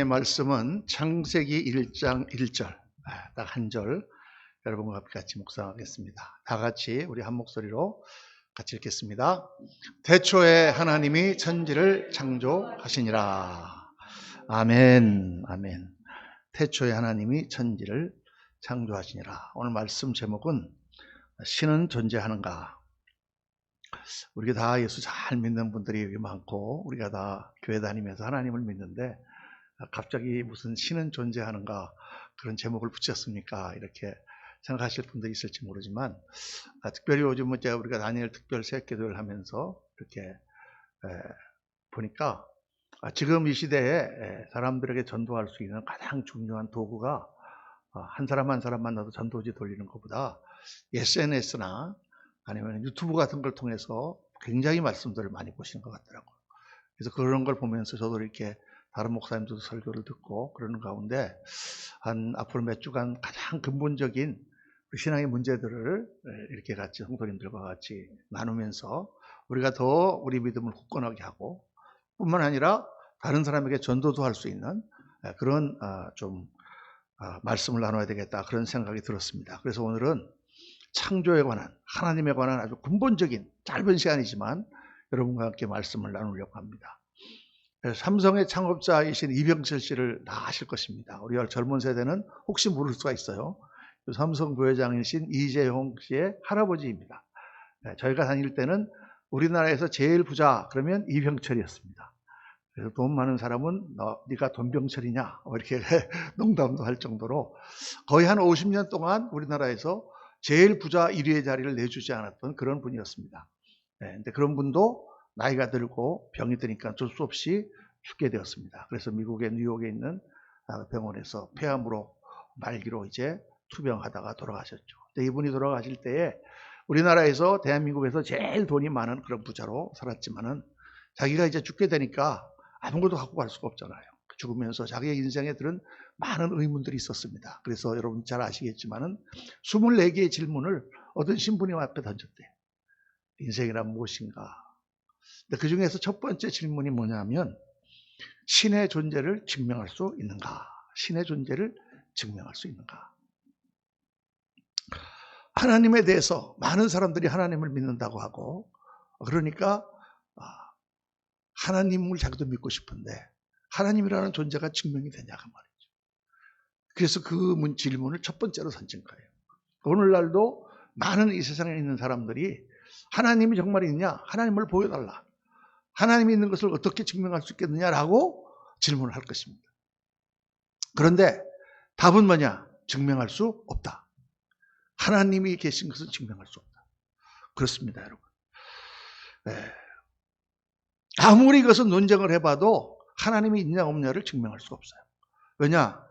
말씀은 창세기 1장 1절, 딱 한 절 여러분과 같이 묵상하겠습니다. 다 같이 우리 한 목소리로 같이 읽겠습니다. 태초에 하나님이 천지를 창조하시니라. 아멘, 아멘. 태초에 하나님이 천지를 창조하시니라. 오늘 말씀 제목은 신은 존재하는가? 우리가 다 예수 잘 믿는 분들이 많고 우리가 다 교회 다니면서 하나님을 믿는데 갑자기 무슨 신은 존재하는가 그런 제목을 붙였습니까? 이렇게 생각하실 분도 있을지 모르지만 특별히 요즘 우리가 다니엘 특별 새기도를 하면서 이렇게 보니까 지금 이 시대에 사람들에게 전도할 수 있는 가장 중요한 도구가 한 사람 한 사람 만나서 전도지 돌리는 것보다 SNS나 아니면 유튜브 같은 걸 통해서 굉장히 말씀들을 많이 보시는 것 같더라고요. 그래서 그런 걸 보면서 저도 이렇게 다른 목사님들도 설교를 듣고 그러는 가운데 앞으로 몇 주간 가장 근본적인 신앙의 문제들을 이렇게 같이 성도님들과 같이 나누면서 우리가 더 우리 믿음을 굳건하게 하고 뿐만 아니라 다른 사람에게 전도도 할 수 있는 그런 말씀을 나눠야 되겠다 그런 생각이 들었습니다. 그래서 오늘은 창조에 관한 하나님에 관한 아주 근본적인 짧은 시간이지만 여러분과 함께 말씀을 나누려고 합니다. 삼성의 창업자이신 이병철 씨를 다 아실 것입니다. 우리 젊은 세대는 혹시 모를 수가 있어요. 삼성 부회장이신 이재용 씨의 할아버지입니다. 저희가 다닐 때는 우리나라에서 제일 부자 그러면 이병철이었습니다. 그래서 돈 많은 사람은 네가 돈병철이냐 이렇게 농담도 할 정도로 거의 한 50년 동안 우리나라에서 제일 부자 1위의 자리를 내주지 않았던 그런 분이었습니다. 근데 그런 분도 나이가 들고 병이 드니까 어쩔 수 없이 죽게 되었습니다. 그래서 미국의 뉴욕에 있는 병원에서 폐암으로 말기로 이제 투병하다가 돌아가셨죠. 근데 이분이 돌아가실 때에 우리나라에서 대한민국에서 제일 돈이 많은 그런 부자로 살았지만은 자기가 이제 죽게 되니까 아무것도 갖고 갈 수가 없잖아요. 죽으면서 자기의 인생에 들은 많은 의문들이 있었습니다. 그래서 여러분 잘 아시겠지만은 24개의 질문을 어떤 신부님 앞에 던졌대요. 인생이란 무엇인가? 그 중에서 첫 번째 질문이 뭐냐면 신의 존재를 증명할 수 있는가? 신의 존재를 증명할 수 있는가? 하나님에 대해서 많은 사람들이 하나님을 믿는다고 하고 그러니까 하나님을 자기도 믿고 싶은데 하나님이라는 존재가 증명이 되냐가 말이죠. 그래서 그 질문을 첫 번째로 던진 거예요. 오늘날도 많은 이 세상에 있는 사람들이 하나님이 정말 있냐? 하나님을 보여달라. 하나님이 있는 것을 어떻게 증명할 수 있겠느냐라고 질문을 할 것입니다. 그런데 답은 뭐냐? 증명할 수 없다. 하나님이 계신 것을 증명할 수 없다. 그렇습니다, 여러분. 아무리 이것은 논쟁을 해봐도 하나님이 있냐 없냐를 증명할 수가 없어요. 왜냐?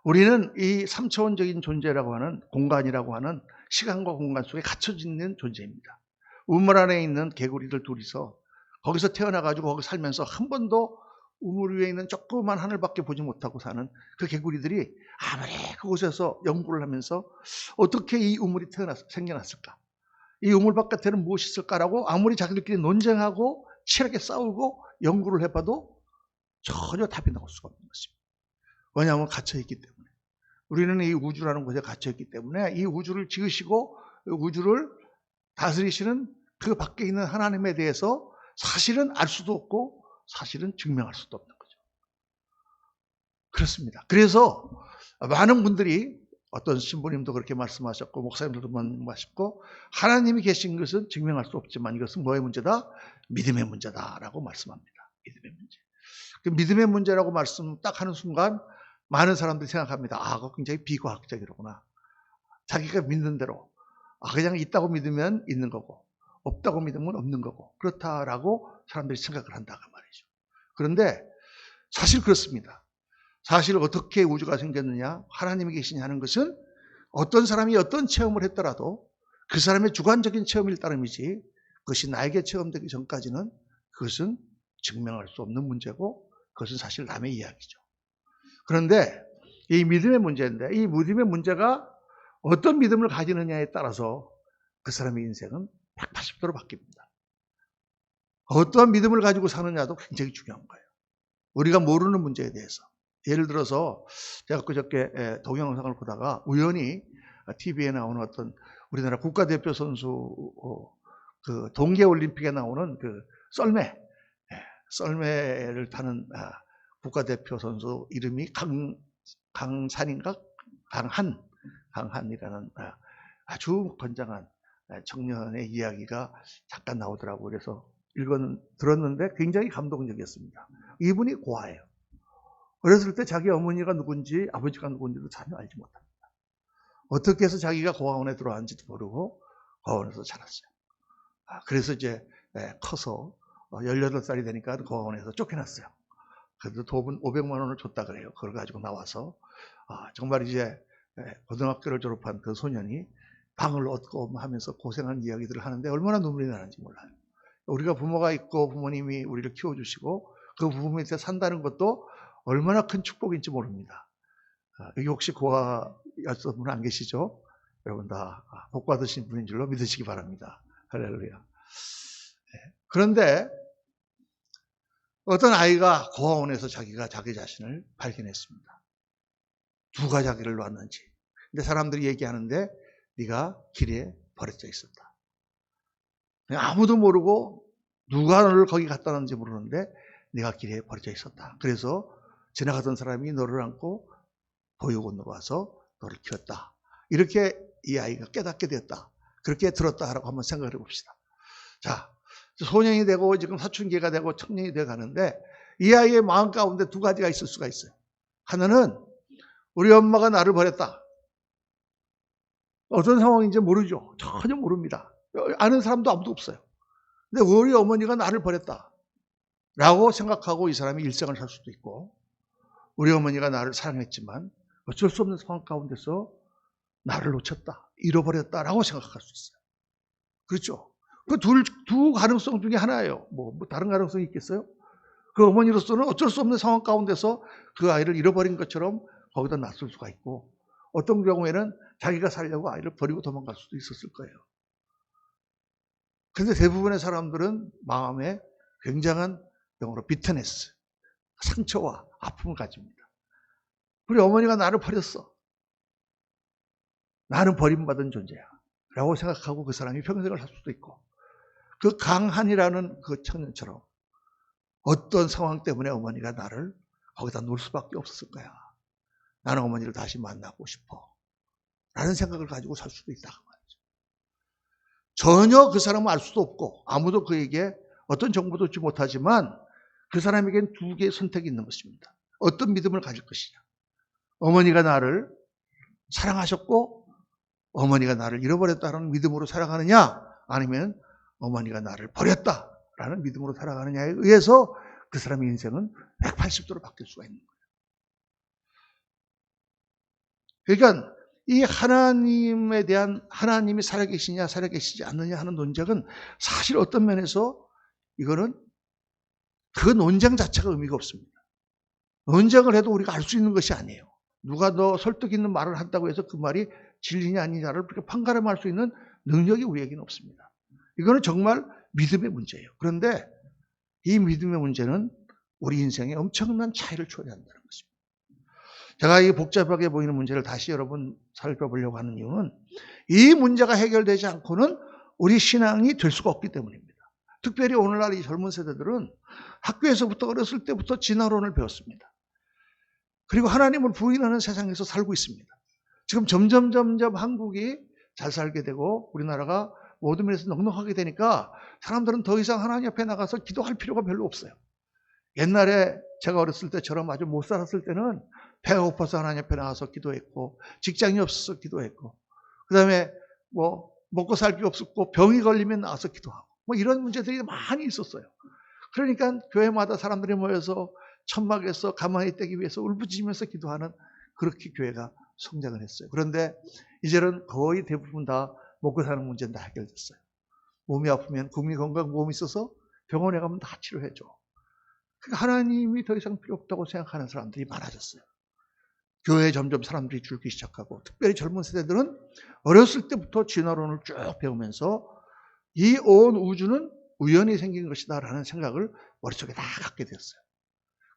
우리는 이 3차원적인 존재라고 하는 공간이라고 하는 시간과 공간 속에 갇혀져 있는 존재입니다. 우물 안에 있는 개구리들 둘이서 거기서 태어나가지고 거기 살면서 한 번도 우물 위에 있는 조그만 하늘밖에 보지 못하고 사는 그 개구리들이 아무리 그곳에서 연구를 하면서 어떻게 이 우물이 생겨났을까? 이 우물 바깥에는 무엇이 있을까라고 아무리 자기들끼리 논쟁하고 치열하게 싸우고 연구를 해봐도 전혀 답이 나올 수가 없는 것입니다. 왜냐하면 갇혀있기 때문에. 우리는 이 우주라는 곳에 갇혀있기 때문에 이 우주를 지으시고 우주를 다스리시는 그 밖에 있는 하나님에 대해서 사실은 알 수도 없고 사실은 증명할 수도 없는 거죠. 그렇습니다. 그래서 많은 분들이 어떤 신부님도 그렇게 말씀하셨고 목사님들도 말씀하셨고 하나님이 계신 것은 증명할 수 없지만 이것은 뭐의 문제다? 믿음의 문제다라고 말씀합니다. 믿음의 문제. 그 믿음의 문제라고 말씀 딱 하는 순간 많은 사람들이 생각합니다. 그거 굉장히 비과학적이로구나. 자기가 믿는 대로 그냥 있다고 믿으면 있는 거고 없다고 믿으면 없는 거고 그렇다라고 사람들이 생각을 한다고 말이죠. 그런데 사실 그렇습니다. 사실 어떻게 우주가 생겼느냐 하나님이 계시냐는 것은 어떤 사람이 어떤 체험을 했더라도 그 사람의 주관적인 체험일 따름이지 그것이 나에게 체험되기 전까지는 그것은 증명할 수 없는 문제고 그것은 사실 남의 이야기죠. 그런데 이 믿음의 문제인데 이 믿음의 문제가 어떤 믿음을 가지느냐에 따라서 그 사람의 인생은 180도로 바뀝니다. 어떠한 믿음을 가지고 사느냐도 굉장히 중요한 거예요. 우리가 모르는 문제에 대해서 예를 들어서 제가 그저께 동영상을 보다가 우연히 TV에 나오는 어떤 우리나라 국가대표 선수 그 동계올림픽에 나오는 그 썰매를 타는 국가대표 선수 이름이 강산인가? 강한이라는 아주 건장한 청년의 이야기가 잠깐 나오더라고요. 그래서 들었는데 굉장히 감동적이었습니다. 이분이 고아예요. 어렸을 때 자기 어머니가 누군지 아버지가 누군지도 전혀 알지 못합니다. 어떻게 해서 자기가 고아원에 들어왔는지도 모르고 고아원에서 자랐어요. 그래서 이제 커서 18살이 되니까 고아원에서 쫓겨났어요. 그래도 도분 500만 원을 줬다 그래요. 그걸 가지고 나와서 정말 이제 고등학교를 졸업한 그 소년이 방을 얻고 하면서 고생한 이야기들을 하는데 얼마나 눈물이 나는지 몰라요. 우리가 부모가 있고 부모님이 우리를 키워주시고 그 부모 밑에 산다는 것도 얼마나 큰 축복인지 모릅니다. 여기 혹시 고아였던 분 안 계시죠? 여러분 다 복 받으신 분인 줄로 믿으시기 바랍니다. 할렐루야. 그런데 어떤 아이가 고아원에서 자기가 자기 자신을 발견했습니다. 누가 자기를 놨는지. 근데 사람들이 얘기하는데 네가 길에 버려져 있었다. 아무도 모르고 누가 너를 거기 갖다 놨는지 모르는데 네가 길에 버려져 있었다. 그래서 지나가던 사람이 너를 안고 보육원으로 와서 너를 키웠다. 이렇게 이 아이가 깨닫게 되었다. 그렇게 들었다라고 한번 생각을 해봅시다. 자, 소년이 되고 지금 사춘기가 되고 청년이 되어 가는데 이 아이의 마음 가운데 두 가지가 있을 수가 있어요. 하나는 우리 엄마가 나를 버렸다. 어떤 상황인지 모르죠. 전혀 모릅니다. 아는 사람도 아무도 없어요. 근데 우리 어머니가 나를 버렸다 라고 생각하고 이 사람이 일생을 살 수도 있고, 우리 어머니가 나를 사랑했지만 어쩔 수 없는 상황 가운데서 나를 놓쳤다, 잃어버렸다 라고 생각할 수 있어요. 그렇죠? 그 두 가능성 중에 하나예요. 뭐 다른 가능성이 있겠어요? 그 어머니로서는 어쩔 수 없는 상황 가운데서 그 아이를 잃어버린 것처럼 거기다 놨을 수가 있고, 어떤 경우에는 자기가 살려고 아이를 버리고 도망갈 수도 있었을 거예요. 그런데 대부분의 사람들은 마음에 굉장한 영어로 비터네스, 상처와 아픔을 가집니다. 우리 어머니가 나를 버렸어. 나는 버림받은 존재야 라고 생각하고 그 사람이 평생을 살 수도 있고, 그 강한이라는 그 청년처럼 어떤 상황 때문에 어머니가 나를 거기다 놓을 수밖에 없었을 거야. 나는 어머니를 다시 만나고 싶어 라는 생각을 가지고 살 수도 있다. 전혀 그 사람은 알 수도 없고 아무도 그에게 어떤 정보도 주지 못하지만 그 사람에겐 두 개의 선택이 있는 것입니다. 어떤 믿음을 가질 것이냐. 어머니가 나를 사랑하셨고 어머니가 나를 잃어버렸다는 믿음으로 살아가느냐, 아니면 어머니가 나를 버렸다라는 믿음으로 살아가느냐에 의해서 그 사람의 인생은 180도로 바뀔 수가 있는 거예요. 그러니까 이 하나님에 대한, 하나님이 살아계시냐 살아계시지 않느냐 하는 논쟁은 사실 어떤 면에서 이거는 그 논쟁 자체가 의미가 없습니다. 논쟁을 해도 우리가 알 수 있는 것이 아니에요. 누가 더 설득 있는 말을 한다고 해서 그 말이 진리냐 아니냐를 그렇게 판가름할 수 있는 능력이 우리에게는 없습니다. 이거는 정말 믿음의 문제예요. 그런데 이 믿음의 문제는 우리 인생에 엄청난 차이를 초래한다는 것입니다. 제가 이 복잡하게 보이는 문제를 다시 여러분 살펴보려고 하는 이유는 이 문제가 해결되지 않고는 우리 신앙이 될 수가 없기 때문입니다. 특별히 오늘날 이 젊은 세대들은 학교에서부터 어렸을 때부터 진화론을 배웠습니다. 그리고 하나님을 부인하는 세상에서 살고 있습니다. 지금 점점 한국이 잘 살게 되고 우리나라가 모든 면에서 넉넉하게 되니까 사람들은 더 이상 하나님 앞에 나가서 기도할 필요가 별로 없어요. 옛날에 제가 어렸을 때처럼 아주 못 살았을 때는 배가 고파서 하나님 앞에 나가서 기도했고, 직장이 없어서 기도했고, 그 다음에 뭐 먹고 살기 없었고 병이 걸리면 나가서 기도하고, 뭐 이런 문제들이 많이 있었어요. 그러니까 교회마다 사람들이 모여서 천막에서 가만히 떼기 위해서 울부짖으면서 기도하는, 그렇게 교회가 성장을 했어요. 그런데 이제는 거의 대부분 다 먹고 사는 문제는 다 해결됐어요. 몸이 아프면 국민건강보험이 있어서 병원에 가면 다 치료해줘. 그러니까 하나님이 더 이상 필요 없다고 생각하는 사람들이 많아졌어요. 교회에 점점 사람들이 줄기 시작하고, 특별히 젊은 세대들은 어렸을 때부터 진화론을 쭉 배우면서 이 온 우주는 우연히 생긴 것이다 라는 생각을 머릿속에 다 갖게 됐어요.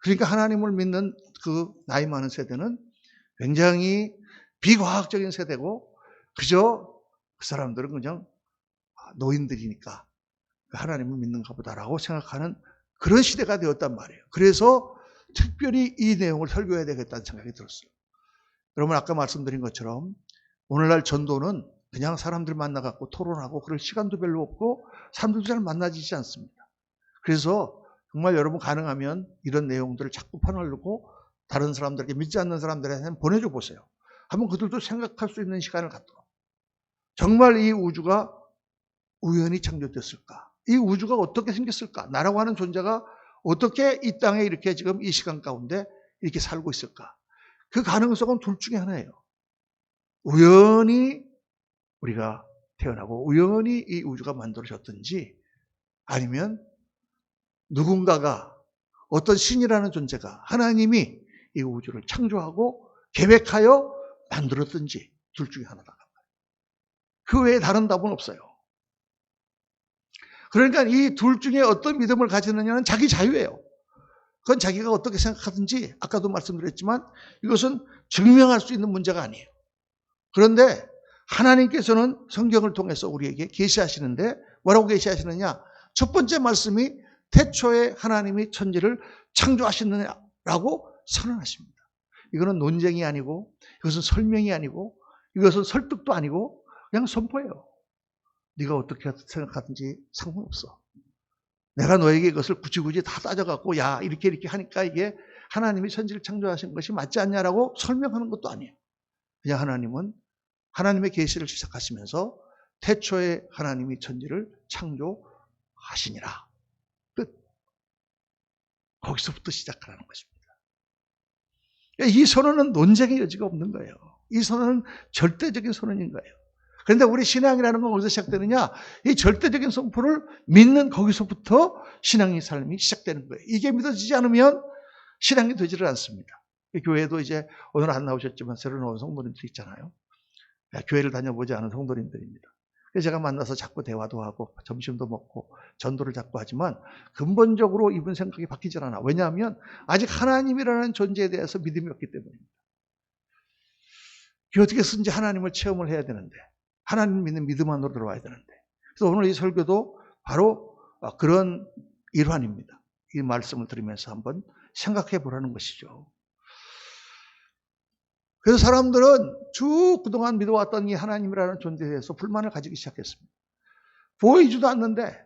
그러니까 하나님을 믿는 그 나이 많은 세대는 굉장히 비과학적인 세대고, 그저 그 사람들은 그냥 노인들이니까 하나님을 믿는가 보다라고 생각하는 그런 시대가 되었단 말이에요. 그래서 특별히 이 내용을 설교해야 되겠다는 생각이 들었어요. 여러분, 아까 말씀드린 것처럼 오늘날 전도는 그냥 사람들 만나갖고 토론하고 그럴 시간도 별로 없고 사람들도 잘 만나지지 않습니다. 그래서 정말 여러분 가능하면 이런 내용들을 자꾸 퍼나르고 다른 사람들에게, 믿지 않는 사람들한테 보내줘 보세요. 한번 그들도 생각할 수 있는 시간을 갖도록. 정말 이 우주가 우연히 창조됐을까? 이 우주가 어떻게 생겼을까? 나라고 하는 존재가 어떻게 이 땅에 이렇게 지금 이 시간 가운데 이렇게 살고 있을까? 그 가능성은 둘 중에 하나예요. 우연히 우리가 태어나고 우연히 이 우주가 만들어졌든지, 아니면 누군가가, 어떤 신이라는 존재가, 하나님이 이 우주를 창조하고 계획하여 만들었든지, 둘 중에 하나다. 그 외에 다른 답은 없어요. 그러니까 이 둘 중에 어떤 믿음을 가지느냐는 자기 자유예요. 그건 자기가 어떻게 생각하든지, 아까도 말씀드렸지만 이것은 증명할 수 있는 문제가 아니에요. 그런데 하나님께서는 성경을 통해서 우리에게 계시하시는데 뭐라고 계시하시느냐? 첫 번째 말씀이 태초에 하나님이 천지를 창조하시느냐라고 선언하십니다. 이거는 논쟁이 아니고, 이것은 설명이 아니고, 이것은 설득도 아니고, 그냥 선포예요. 네가 어떻게 생각하든지 상관없어. 내가 너에게 이것을 굳이 다 따져갖고 야 이렇게 하니까 이게 하나님이 천지를 창조하신 것이 맞지 않냐라고 설명하는 것도 아니에요. 그냥 하나님은 하나님의 계시를 시작하시면서 태초에 하나님이 천지를 창조하시니라. 끝. 거기서부터 시작하라는 것입니다. 이 선언은 논쟁의 여지가 없는 거예요. 이 선언은 절대적인 선언인 거예요. 그런데 우리 신앙이라는 건 어디서 시작되느냐? 이 절대적인 선포를 믿는 거기서부터 신앙의 삶이 시작되는 거예요. 이게 믿어지지 않으면 신앙이 되지를 않습니다. 교회도 이제 오늘 안 나오셨지만 새로 나온 성도님들 있잖아요. 교회를 다녀보지 않은 성도님들입니다. 그래서 제가 만나서 자꾸 대화도 하고 점심도 먹고 전도를 자꾸 하지만 근본적으로 이분 생각이 바뀌질 않아. 왜냐하면 아직 하나님이라는 존재에 대해서 믿음이 없기 때문입니다. 어떻게 쓰든지 하나님을 체험을 해야 되는데, 하나님 믿는 믿음 안으로 들어와야 되는데. 그래서 오늘 이 설교도 바로 그런 일환입니다. 이 말씀을 들으면서 한번 생각해 보라는 것이죠. 그래서 사람들은 쭉 그동안 믿어왔던 이 하나님이라는 존재에 대해서 불만을 가지기 시작했습니다. 보이지도 않는데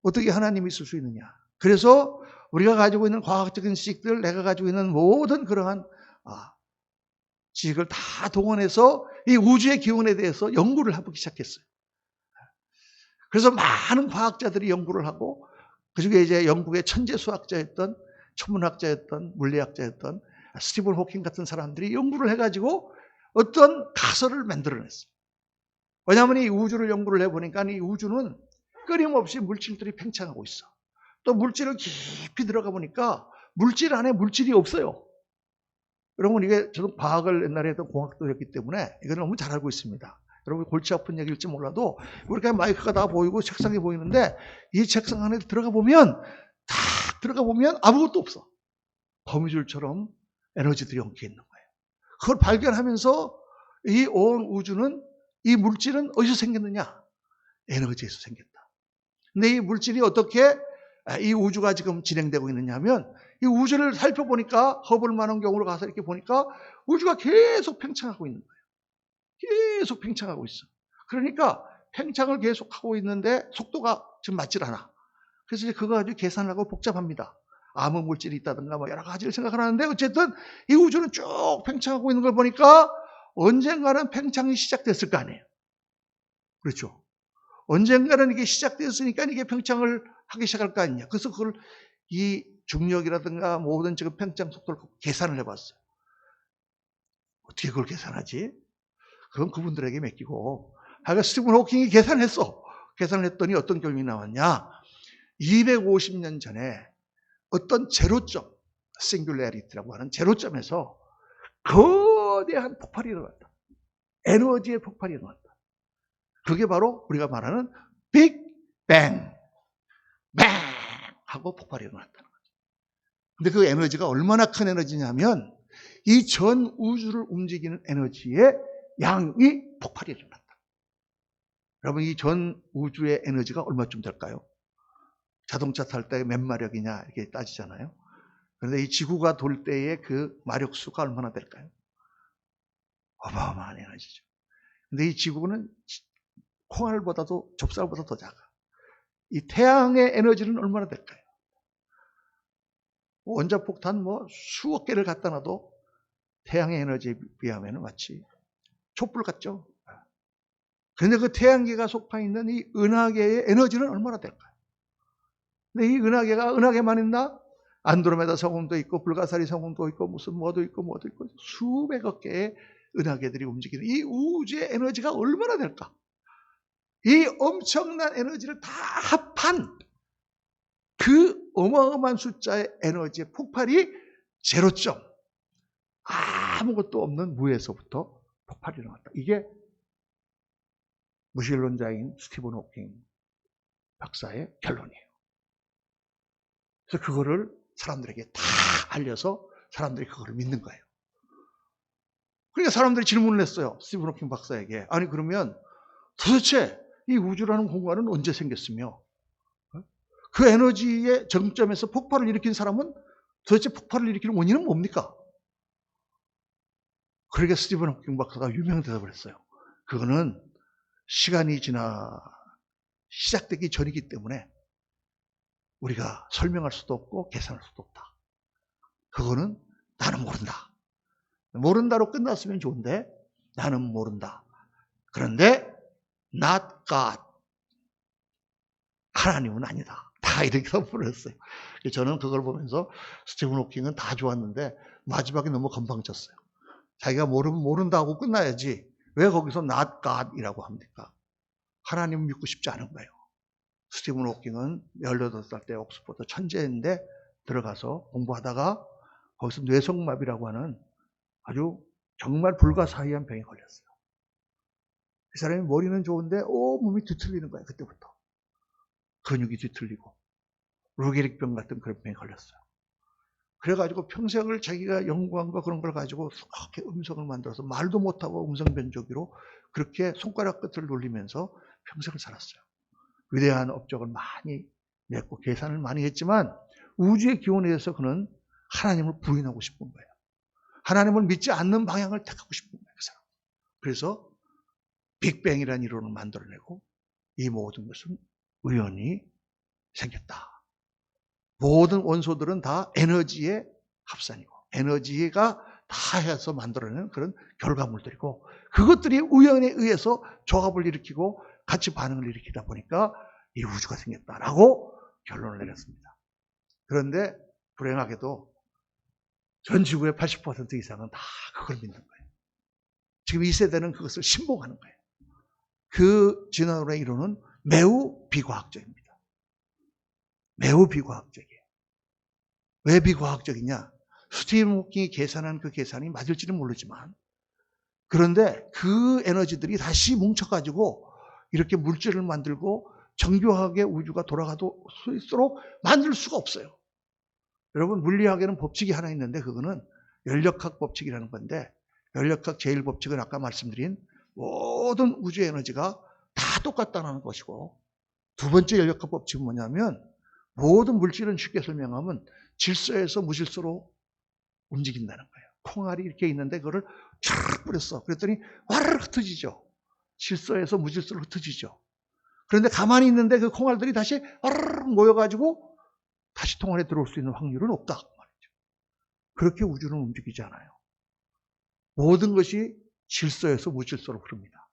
어떻게 하나님이 있을 수 있느냐. 그래서 우리가 가지고 있는 과학적인 지식들, 내가 가지고 있는 모든 그러한 지식을 다 동원해서 이 우주의 기원에 대해서 연구를 해보기 시작했어요. 그래서 많은 과학자들이 연구를 하고, 그중에 이제 영국의 천재 수학자였던, 천문학자였던, 물리학자였던 스티븐 호킹 같은 사람들이 연구를 해가지고 어떤 가설을 만들어냈어요. 왜냐하면 이 우주를 연구를 해보니까 이 우주는 끊임없이 물질들이 팽창하고 있어. 또 물질을 깊이 들어가 보니까 물질 안에 물질이 없어요. 여러분, 이게 저도 과학을 옛날에 했던 공학도였기 때문에 이걸 너무 잘 알고 있습니다. 여러분, 골치 아픈 얘기일지 몰라도 이렇게 마이크가 다 보이고 책상이 보이는데 이 책상 안에 들어가 보면 아무것도 없어. 거미줄처럼 에너지들이 엉켜 있는 거예요. 그걸 발견하면서 이 온 우주는, 이 물질은 어디서 생겼느냐? 에너지에서 생겼다. 근데 이 물질이 어떻게 이 우주가 지금 진행되고 있느냐 하면, 이 우주를 살펴보니까, 허블 만원경으로 가서 이렇게 보니까 우주가 계속 팽창하고 있는 거예요. 계속 팽창하고 있어. 그러니까 팽창을 계속하고 있는데 속도가 지금 맞질 않아. 그래서 이제 그거 가지고 계산을 하고 복잡합니다. 암흑 물질이 있다든가 뭐 여러 가지를 생각을 하는데, 어쨌든 이 우주는 쭉 팽창하고 있는 걸 보니까 언젠가는 팽창이 시작됐을 거 아니에요. 그렇죠. 언젠가는 이게 시작됐으니까 이게 팽창을 하기 시작할 거 아니냐. 그래서 그걸 이 중력이라든가 모든 지금 팽창 속도를 계산을 해봤어요. 어떻게 그걸 계산하지? 그건 그분들에게 맡기고. 하여간 스티븐 호킹이 계산했어. 계산을 했더니 어떤 결론이 나왔냐? 250년 전에 어떤 제로점, 싱귤레리티라고 하는 제로점에서 거대한 폭발이 일어났다. 에너지의 폭발이 일어났다. 그게 바로 우리가 말하는 빅뱅, 뱅 하고 폭발이 일어났다는 거죠. 근데 그 에너지가 얼마나 큰 에너지냐면 이 전 우주를 움직이는 에너지의 양이 폭발이 일어난다. 여러분, 이 전 우주의 에너지가 얼마쯤 될까요? 자동차 탈 때 몇 마력이냐 이렇게 따지잖아요. 그런데 이 지구가 돌 때의 그 마력수가 얼마나 될까요? 어마어마한 에너지죠. 근데 이 지구는 콩알보다도 좁쌀보다 더 작아. 이 태양의 에너지는 얼마나 될까요? 원자폭탄 수억 개를 갖다 놔도 태양의 에너지에 비하면 마치 촛불 같죠. 그런데 그 태양계가 속해 있는 이 은하계의 에너지는 얼마나 될까요? 근데 이 은하계가 은하계만 있나? 안드로메다 성운도 있고 불가사리 성운도 있고 무슨 뭐도 있고 수백억 개의 은하계들이 움직이는 이 우주의 에너지가 얼마나 될까? 이 엄청난 에너지를 다 합한 그 어마어마한 숫자의 에너지의 폭발이 제로점, 아무것도 없는 무에서부터 폭발이 일어났다. 이게 무신론자인 스티븐 호킹 박사의 결론이에요. 그래서 그거를 사람들에게 다 알려서 사람들이 그거를 믿는 거예요. 그러니까 사람들이 질문을 했어요. 스티븐 호킹 박사에게. 아니 그러면 도대체 이 우주라는 공간은 언제 생겼으며 그 에너지의 정점에서 폭발을 일으킨 사람은 도대체 폭발을 일으키는 원인은 뭡니까? 그러니까 스티븐 호킹 박사가 유명한 대답을 했어요. 그거는 시간이 지나 시작되기 전이기 때문에 우리가 설명할 수도 없고 계산할 수도 없다. 그거는 나는 모른다. 모른다로 끝났으면 좋은데 나는 모른다. 그런데 not God. 하나님은 아니다. 다 이렇게 선포를 했어요. 저는 그걸 보면서 스티븐 호킹은 다 좋았는데 마지막에 너무 건방졌어요. 자기가 모르면 모른다고 끝나야지 왜 거기서 not God이라고 합니까? 하나님 믿고 싶지 않은 거예요. 스티븐 호킹은 18살 때 옥스퍼드 천재인데 들어가서 공부하다가 거기서 뇌성마비라고 하는 아주 정말 불가사의한 병에 걸렸어요. 그 사람이 머리는 좋은데 몸이 뒤틀리는 거예요. 그때부터. 근육이 뒤틀리고 루게릭병 같은 그런 병에 걸렸어요. 그래가지고 평생을 자기가 연구한 거 그런 걸 가지고 수많게 음성을 만들어서 말도 못하고 음성 변조기로 그렇게 손가락 끝을 놀리면서 평생을 살았어요. 위대한 업적을 많이 냈고 계산을 많이 했지만 우주의 기원에 대해서 그는 하나님을 부인하고 싶은 거예요. 하나님을 믿지 않는 방향을 택하고 싶은 거예요. 그 사람. 그래서 빅뱅이라는 이론을 만들어내고 이 모든 것은 우연히 생겼다. 모든 원소들은 다 에너지의 합산이고 에너지가 다 해서 만들어내는 그런 결과물들이고 그것들이 우연에 의해서 조합을 일으키고 같이 반응을 일으키다 보니까 이 우주가 생겼다라고 결론을 내렸습니다. 그런데 불행하게도 전 지구의 80% 이상은 다 그걸 믿는 거예요. 지금 이 세대는 그것을 신봉하는 거예요. 그 진화론의 이론은 매우 비과학적입니다. 매우 비과학적이에요. 왜 비과학적이냐? 스티븐 호킹이 계산한 그 계산이 맞을지는 모르지만 그런데 그 에너지들이 다시 뭉쳐가지고 이렇게 물질을 만들고 정교하게 우주가 돌아가도 수 있도록 만들 수가 없어요. 여러분 물리학에는 법칙이 하나 있는데 그거는 열역학 법칙이라는 건데 열역학 제1법칙은 아까 말씀드린 모든 우주의 에너지가 다 똑같다는 것이고 두 번째 열역학 법칙은 뭐냐면 모든 물질은 쉽게 설명하면 질서에서 무질서로 움직인다는 거예요. 콩알이 이렇게 있는데 그거를 쫙 뿌렸어. 그랬더니 와르르 흩어지죠. 질서에서 무질서로 흩어지죠. 그런데 가만히 있는데 그 콩알들이 다시 와르르 모여가지고 다시 통 안에 들어올 수 있는 확률은 없다. 말이죠. 그렇게 우주는 움직이지 않아요. 모든 것이 질서에서 무질서로 흐릅니다.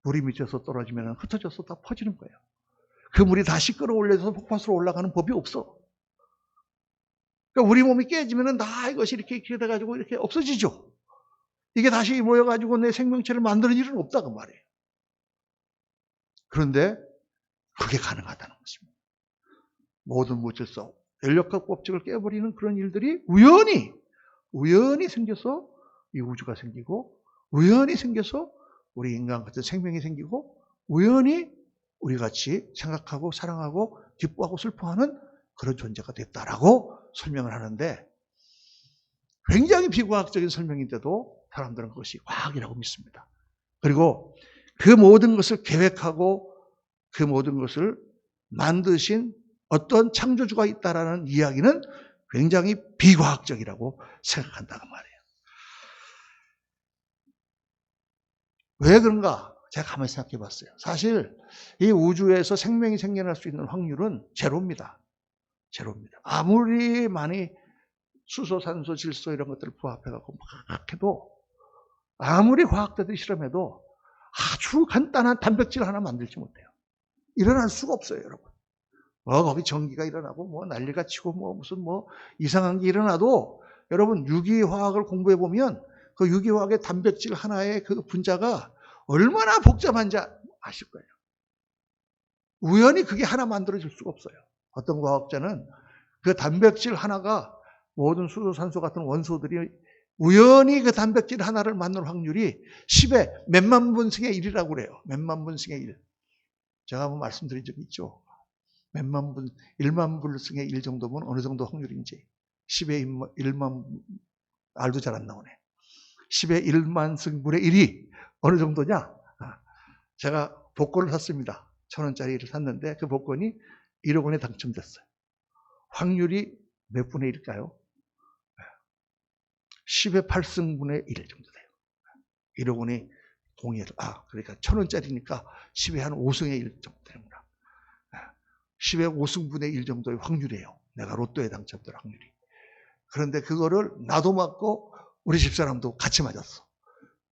물이 밑에서 떨어지면 흩어져서 다 퍼지는 거예요. 그 물이 다시 끌어올려서 폭포수로 올라가는 법이 없어. 그러니까 우리 몸이 깨지면 다 이것이 이렇게 돼가지고 이렇게 없어지죠. 이게 다시 모여가지고 내 생명체를 만드는 일은 없다 그 말이에요. 그런데 그게 가능하다는 것입니다. 모든 무질서, 열역학 법칙을 깨버리는 그런 일들이 우연히 생겨서 이 우주가 생기고 우연히 생겨서 우리 인간 같은 생명이 생기고 우연히 우리 같이 생각하고 사랑하고 기뻐하고 슬퍼하는 그런 존재가 됐다라고 설명을 하는데 굉장히 비과학적인 설명인데도 사람들은 그것이 과학이라고 믿습니다. 그리고 그 모든 것을 계획하고 그 모든 것을 만드신 어떤 창조주가 있다라는 이야기는 굉장히 비과학적이라고 생각한다는 말이에요. 왜 그런가? 제가 가만히 생각해 봤어요. 사실 이 우주에서 생명이 생겨날 수 있는 확률은 제로입니다. 제로입니다. 아무리 많이 수소, 산소, 질소 이런 것들을 부합해갖고 막 해도 아무리 과학자들이 실험해도 아주 간단한 단백질 하나 만들지 못해요. 일어날 수가 없어요, 여러분. 거기 전기가 일어나고 난리가 치고 무슨 이상한 게 일어나도 여러분 유기화학을 공부해 보면 그 유기화학의 단백질 하나의 그 분자가 얼마나 복잡한지 아실 거예요. 우연히 그게 하나 만들어질 수가 없어요. 어떤 과학자는 그 단백질 하나가 모든 수소, 산소 같은 원소들이 우연히 그 단백질 하나를 만들 확률이 10의 몇만 분승의 1이라고 그래요. 몇만 분승의 1. 제가 한번 말씀드린 적이 있죠. 몇만 분, 1만 분승의 1 정도면 어느 정도 확률인지. 10의 1만, 알도 잘 안 나오네. 10의 1만 승분의 1이 어느 정도냐? 제가 복권을 샀습니다. 1,000원짜리를 샀는데 그 복권이 1억 원에 당첨됐어요. 확률이 몇 분의 1일까요? 10의 8승분의 1 정도 돼요. 1억 원이 동의해서, 그러니까 1,000원짜리니까 10의 한 5승의 1 정도 되는구나. 10의 5승분의 1 정도의 확률이에요. 내가 로또에 당첨될 확률이. 그런데 그거를 나도 맞고 우리 집사람도 같이 맞았어.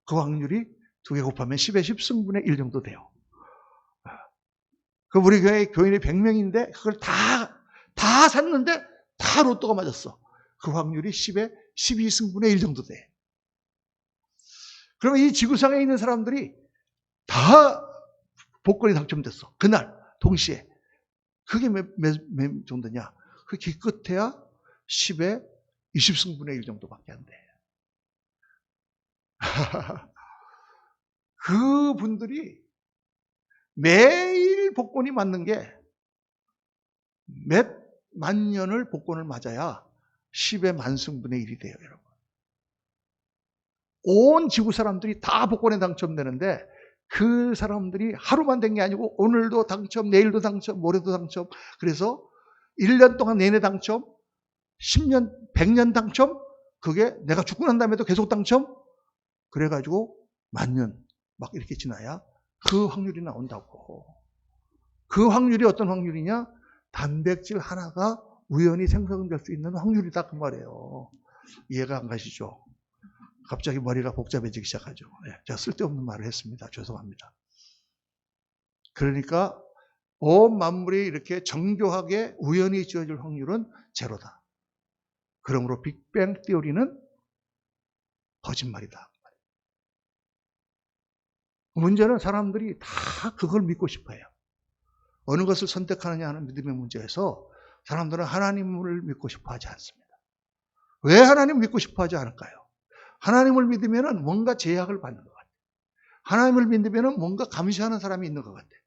그 확률이 두 개 곱하면 10의 10승분의 1 정도 돼요. 그 우리 교회 교인이 100명인데 그걸 다 샀는데 다 로또가 맞았어. 그 확률이 10의 12승분의 1 정도 돼. 그러면 이 지구상에 있는 사람들이 다 복권이 당첨됐어. 그날 동시에. 그게 몇 정도냐? 그 기껏해야 10의 20승분의 1 정도밖에 안 돼. 그분들이 매일 복권이 맞는 게 몇 만 년을 복권을 맞아야 10의 만승분의 1이 돼요, 여러분. 온 지구 사람들이 다 복권에 당첨되는데 그 사람들이 하루만 된 게 아니고 오늘도 당첨, 내일도 당첨, 모레도 당첨. 그래서 1년 동안 내내 당첨, 10년, 100년 당첨, 그게 내가 죽고 난 다음에도 계속 당첨. 그래가지고 만년 막 이렇게 지나야 그 확률이 나온다고. 그 확률이 어떤 확률이냐? 단백질 하나가 우연히 생성될 수 있는 확률이다 그 말이에요. 이해가 안 가시죠? 갑자기 머리가 복잡해지기 시작하죠. 제가 쓸데없는 말을 했습니다. 죄송합니다. 그러니까 온 만물이 이렇게 정교하게 우연히 지어질 확률은 제로다. 그러므로 빅뱅 티오리는 거짓말이다. 문제는 사람들이 다 그걸 믿고 싶어해요. 어느 것을 선택하느냐 하는 믿음의 문제에서 사람들은 하나님을 믿고 싶어 하지 않습니다. 왜 하나님을 믿고 싶어 하지 않을까요? 하나님을 믿으면 뭔가 제약을 받는 것 같아요. 하나님을 믿으면 뭔가 감시하는 사람이 있는 것 같아요.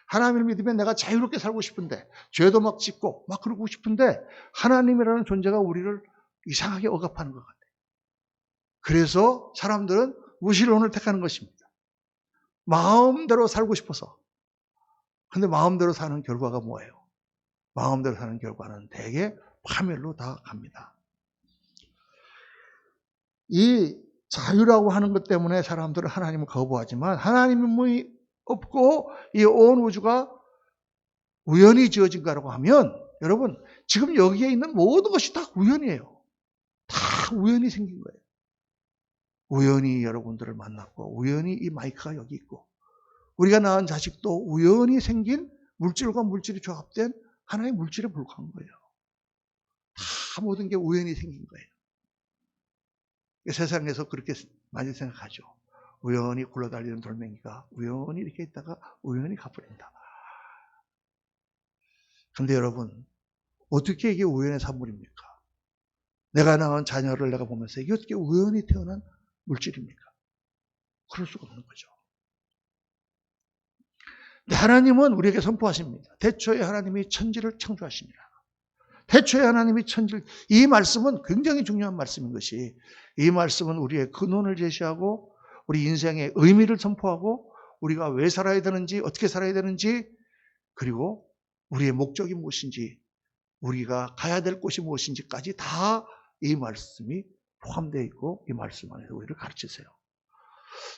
하나님을 믿으면 내가 자유롭게 살고 싶은데 죄도 막 짓고 막 그러고 싶은데 하나님이라는 존재가 우리를 이상하게 억압하는 것 같아요. 그래서 사람들은 무신론을 택하는 것입니다. 마음대로 살고 싶어서. 근데 마음대로 사는 결과가 뭐예요? 마음대로 사는 결과는 대개 파멸로 다 갑니다. 이 자유라고 하는 것 때문에 사람들은 하나님을 거부하지만 하나님이 없고 이 온 우주가 우연히 지어진 거라고 하면 여러분 지금 여기에 있는 모든 것이 다 우연이에요. 다 우연히 생긴 거예요. 우연히 여러분들을 만났고 우연히 이 마이크가 여기 있고 우리가 낳은 자식도 우연히 생긴 물질과 물질이 조합된 하나의 물질에 불과한 거예요. 다 모든 게 우연히 생긴 거예요. 세상에서 그렇게 많이 생각하죠. 우연히 굴러다니는 돌멩이가 우연히 이렇게 있다가 우연히 가버린다. 그런데 여러분 어떻게 이게 우연의 산물입니까? 내가 낳은 자녀를 내가 보면서 이게 어떻게 우연히 태어난 물질입니까? 그럴 수가 없는 거죠. 근데 하나님은 우리에게 선포하십니다. 대초에 하나님이 천지를 창조하시니라. 태초에 하나님이 천지를, 이 말씀은 굉장히 중요한 말씀인 것이, 이 말씀은 우리의 근원을 제시하고 우리 인생의 의미를 선포하고 우리가 왜 살아야 되는지, 어떻게 살아야 되는지, 그리고 우리의 목적이 무엇인지, 우리가 가야 될 곳이 무엇인지까지 다 이 말씀이 포함되어 있고 이 말씀 안에서 우리를 가르치세요.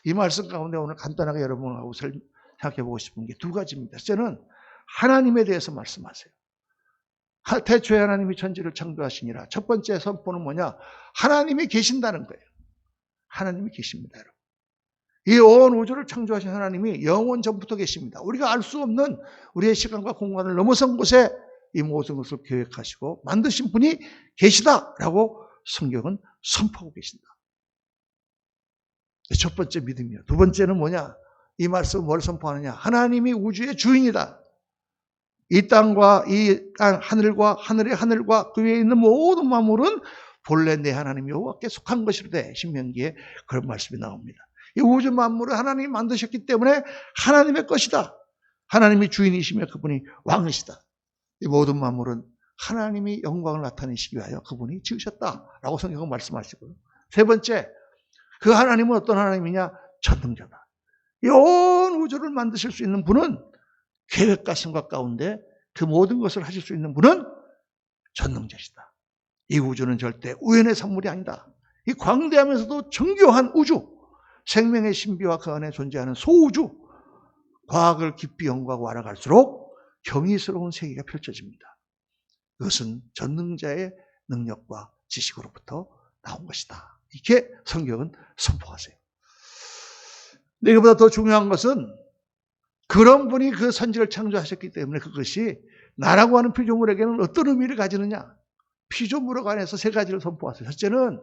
이 말씀 가운데 오늘 간단하게 여러분하고 생각해 보고 싶은 게 두 가지입니다. 첫째는 하나님에 대해서 말씀하세요. 태초에 하나님이 천지를 창조하시니라. 첫 번째 선포는 뭐냐? 하나님이 계신다는 거예요. 하나님이 계십니다, 여러분. 이 온 우주를 창조하신 하나님이 영원 전부터 계십니다. 우리가 알 수 없는 우리의 시간과 공간을 넘어선 곳에 이 모든 것을 계획하시고 만드신 분이 계시다라고 성경은 선포하고 계신다. 첫 번째 믿음이요. 두 번째는 뭐냐? 이 말씀은 뭘 선포하느냐? 하나님이 우주의 주인이다. 이 땅과 이 땅, 하늘과 하늘의 하늘과 그 위에 있는 모든 만물은 본래 내 하나님 여호와께 속한 것이로되. 신명기에 그런 말씀이 나옵니다. 이 우주 만물을 하나님이 만드셨기 때문에 하나님의 것이다. 하나님이 주인이시며 그분이 왕이시다. 이 모든 만물은 하나님이 영광을 나타내시기 위하여 그분이 지으셨다라고 성경은 말씀하시고요. 세 번째, 그 하나님은 어떤 하나님이냐? 전능자다. 이 온 우주를 만드실 수 있는 분은, 계획과 생각 가운데 그 모든 것을 하실 수 있는 분은 전능자시다. 이 우주는 절대 우연의 산물이 아니다. 이 광대하면서도 정교한 우주, 생명의 신비와 그 안에 존재하는 소우주, 과학을 깊이 연구하고 알아갈수록 경이스러운 세계가 펼쳐집니다. 그것은 전능자의 능력과 지식으로부터 나온 것이다. 이렇게 성경은 선포하세요. 근데 이것보다 더 중요한 것은 그런 분이 그 선지를 창조하셨기 때문에 그것이 나라고 하는 피조물에게는 어떤 의미를 가지느냐? 피조물에 관해서 세 가지를 선포하세요. 첫째는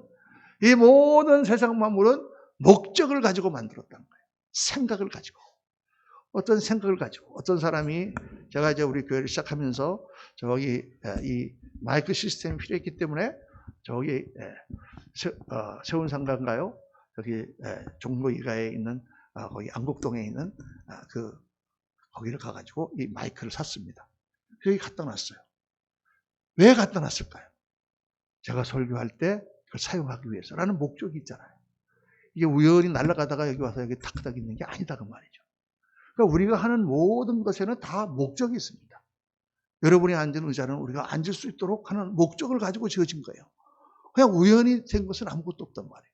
이 모든 세상 만물은 목적을 가지고 만들었다는 거예요. 생각을 가지고. 어떤 생각을 가지고. 어떤 사람이, 제가 이제 우리 교회를 시작하면서 저기 이 마이크 시스템이 필요했기 때문에 저기 세운상가인가요? 저기 종로이가에 있는 거기 안국동에 있는 거기를 가가지고 이 마이크를 샀습니다. 여기 갖다 놨어요. 왜 갖다 놨을까요? 제가 설교할 때 그걸 사용하기 위해서라는 목적이 있잖아요. 이게 우연히 날아가다가 여기 와서 여기 탁탁 있는 게 아니다 그 말이죠. 그러니까 우리가 하는 모든 것에는 다 목적이 있습니다. 여러분이 앉은 의자는 우리가 앉을 수 있도록 하는 목적을 가지고 지어진 거예요. 그냥 우연히 된 것은 아무것도 없단 말이에요.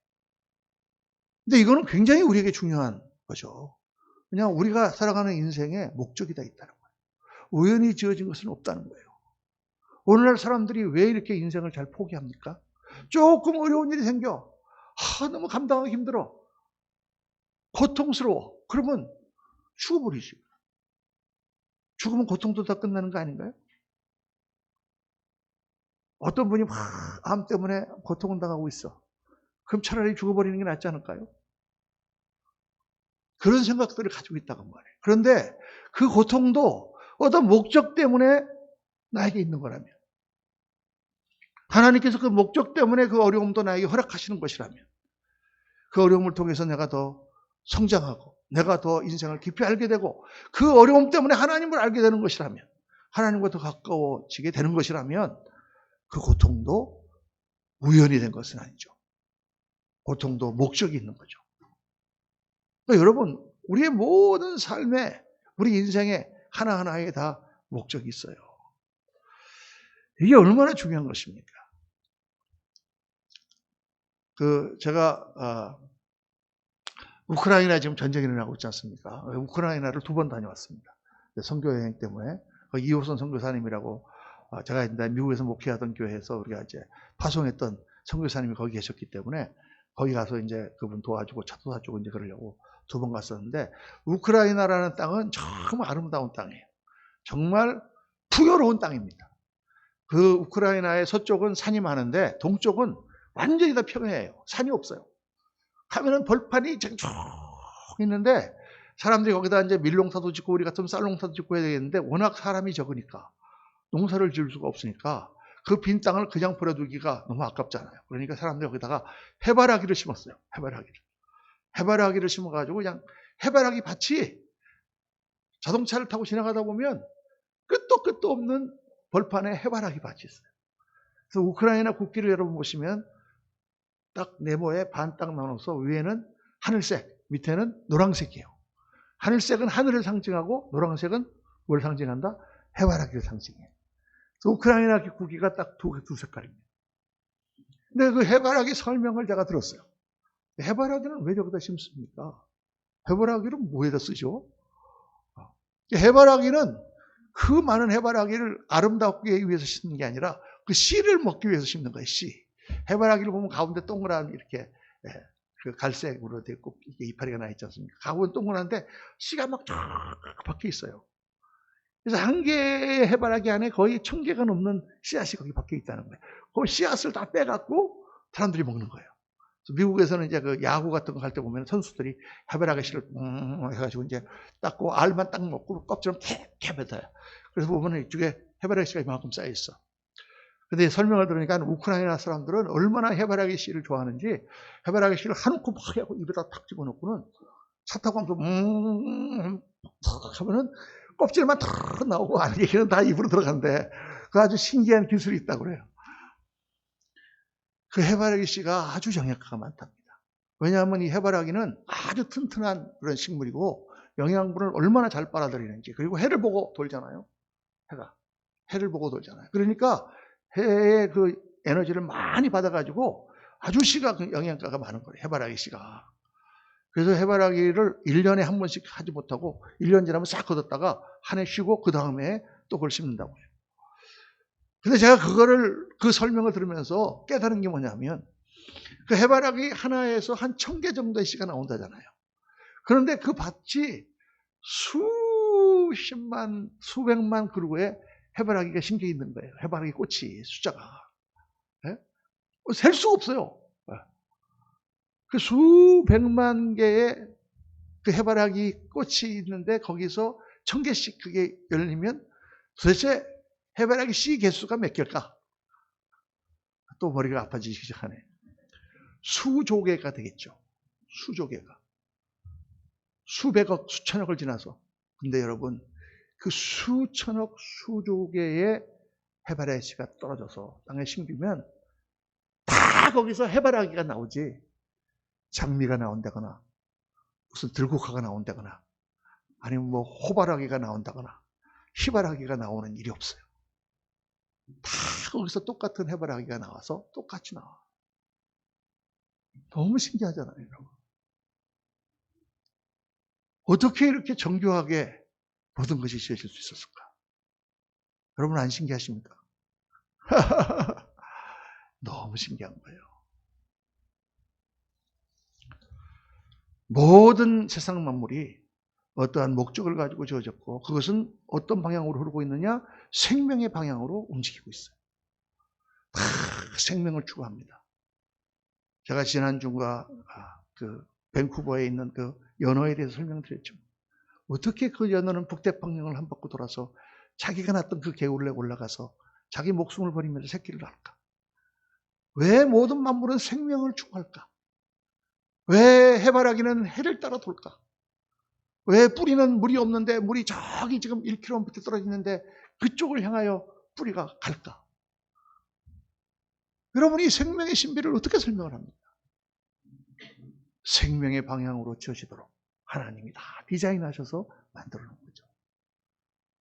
근데 이거는 굉장히 우리에게 중요한 거죠. 그냥 우리가 살아가는 인생에 목적이 다 있다는 거예요. 우연히 지어진 것은 없다는 거예요. 오늘날 사람들이 왜 이렇게 인생을 잘 포기합니까? 조금 어려운 일이 생겨. 너무 감당하기 힘들어. 고통스러워. 그러면 죽어버리지. 죽으면 고통도 다 끝나는 거 아닌가요? 어떤 분이 막 암 때문에 고통을 당하고 있어. 그럼 차라리 죽어버리는 게 낫지 않을까요? 그런 생각들을 가지고 있다고 말해요. 그런데 그 고통도 어떤 목적 때문에 나에게 있는 거라면, 하나님께서 그 목적 때문에 그 어려움도 나에게 허락하시는 것이라면, 그 어려움을 통해서 내가 더 성장하고 내가 더 인생을 깊이 알게 되고 그 어려움 때문에 하나님을 알게 되는 것이라면, 하나님과 더 가까워지게 되는 것이라면 그 고통도 우연히 된 것은 아니죠. 고통도 목적이 있는 거죠. 그러니까 여러분, 우리의 모든 삶에, 우리 인생에 하나하나에 다 목적이 있어요. 이게 얼마나 중요한 것입니까? 제가 우크라이나 지금 전쟁이 일어나고 있지 않습니까? 우크라이나를 2번 다녀왔습니다. 선교여행 때문에. 2호선 선교사님이라고, 제가 미국에서 목회하던 교회에서 우리가 이제 파송했던 선교사님이 거기 계셨기 때문에 거기 가서 이제 그분 도와주고 차도 사주고 이제 그러려고 2번 갔었는데, 우크라이나라는 땅은 정말 아름다운 땅이에요. 정말 풍요로운 땅입니다. 그 우크라이나의 서쪽은 산이 많은데 동쪽은 완전히 다 평야예요. 산이 없어요. 가면은 벌판이 쭉 있는데 사람들이 거기다 이제 밀농사도 짓고 우리 같으면 쌀농사도 짓고 해야 되겠는데 워낙 사람이 적으니까 농사를 지을 수가 없으니까 그 빈 땅을 그냥 버려두기가 너무 아깝잖아요. 그러니까 사람들이 거기다가 해바라기를 심었어요. 해바라기를 심어가지고 그냥 해바라기 밭이 자동차를 타고 지나가다 보면 끝도 없는 벌판에 해바라기 밭이 있어요. 그래서 우크라이나 국기를 여러분 보시면 딱 네모에 반 딱 나눠서 위에는 하늘색, 밑에는 노란색이에요. 하늘색은 하늘을 상징하고 노란색은 뭘 상징한다? 해바라기를 상징해요. 그래서 우크라이나 국기가 딱 두 색깔입니다. 근데 그 해바라기 설명을 제가 들었어요. 해바라기는 왜 저기다 심습니까? 해바라기를 뭐에다 쓰죠? 해바라기는 그 많은 해바라기를 아름답게 위해서 심는 게 아니라 그 씨를 먹기 위해서 심는 거예요, 씨. 해바라기를 보면 가운데 동그란 이렇게 그 갈색으로 되어 있고 이파리가 나 있지 않습니까? 가운데 동그란데 씨가 막 쫙 박혀 있어요. 그래서 한 개의 해바라기 안에 거의 1000개가 넘는 씨앗이 거기 박혀 있다는 거예요. 그 씨앗을 다 빼갖고 사람들이 먹는 거예요. 미국에서는 이제 그 야구 같은 거 할 때 보면 선수들이 해바라기 씨를 해가지고 이제 닦고 알만 딱 먹고 껍질은 캡 뱉어요. 그래서 보면 이쪽에 해바라기 씨가 이만큼 쌓여 있어. 근데 설명을 들으니까 우크라이나 사람들은 얼마나 해바라기 씨를 좋아하는지 해바라기 씨를 한 움큼 막 하고 입에다 탁 집어넣고는 차 타고 하면서 하면은 껍질만 탁 나오고 알갱이는 다 입으로 들어간대. 그 아주 신기한 기술이 있다고 그래요. 그 해바라기 씨가 아주 영양가가 많답니다. 왜냐하면 이 해바라기는 아주 튼튼한 그런 식물이고 영양분을 얼마나 잘 빨아들이는지, 그리고 해를 보고 돌잖아요. 해를 보고 돌잖아요. 그러니까 해의 그 에너지를 많이 받아가지고 아주 씨가 영양가가 많은 거예요. 해바라기 씨가. 그래서 해바라기를 1년에 한 번씩 하지 못하고 1년 지나면 싹 걷었다가 한 해 쉬고 그 다음에 또 그걸 심는다고 해요. 근데 제가 그 설명을 들으면서 깨달은 게 뭐냐면 그 해바라기 하나에서 한 1000개 정도의 씨가 나온다잖아요. 그런데 그 밭이 수십만, 수백만 그루의 해바라기가 심겨 있는 거예요. 해바라기 꽃이 숫자가. 네? 셀 수가 없어요. 그 수백만 개의 그 해바라기 꽃이 있는데 거기서 1000개씩 그게 열리면 도대체 해바라기 씨 개수가 몇 개일까? 또 머리가 아파지기 시작하네. 수조개가 되겠죠. 수조개가. 수백억, 수천억을 지나서. 근데 여러분, 그 수천억, 수조개의 해바라기 씨가 떨어져서 땅에 심기면 다 거기서 해바라기가 나오지. 장미가 나온다거나, 무슨 들국화가 나온다거나, 아니면 뭐 호바라기가 나온다거나, 희바라기가 나오는 일이 없어요. 다 거기서 똑같은 해바라기가 나와서 똑같이 나와. 너무 신기하잖아요, 여러분. 어떻게 이렇게 정교하게 모든 것이 지어질 수 있었을까? 여러분 안 신기하십니까? 너무 신기한 거예요. 모든 세상 만물이 어떠한 목적을 가지고 지어졌고 그것은 어떤 방향으로 흐르고 있느냐? 생명의 방향으로 움직이고 있어요. 다 생명을 추구합니다. 제가 지난주가 그 밴쿠버에 있는 그 연어에 대해서 설명드렸죠. 어떻게 그 연어는 북대평양을 한 바퀴 돌아서 자기가 낳던 그 개울에 올라가서 자기 목숨을 버리면서 새끼를 낳을까? 왜 모든 만물은 생명을 추구할까? 왜 해바라기는 해를 따라 돌까? 왜 뿌리는 물이 없는데 물이 저기 지금 1km 떨어지는데 그쪽을 향하여 뿌리가 갈까? 여러분이 생명의 신비를 어떻게 설명을 합니까? 생명의 방향으로 지어지도록 하나님이 다 디자인하셔서 만들어 놓은 거죠.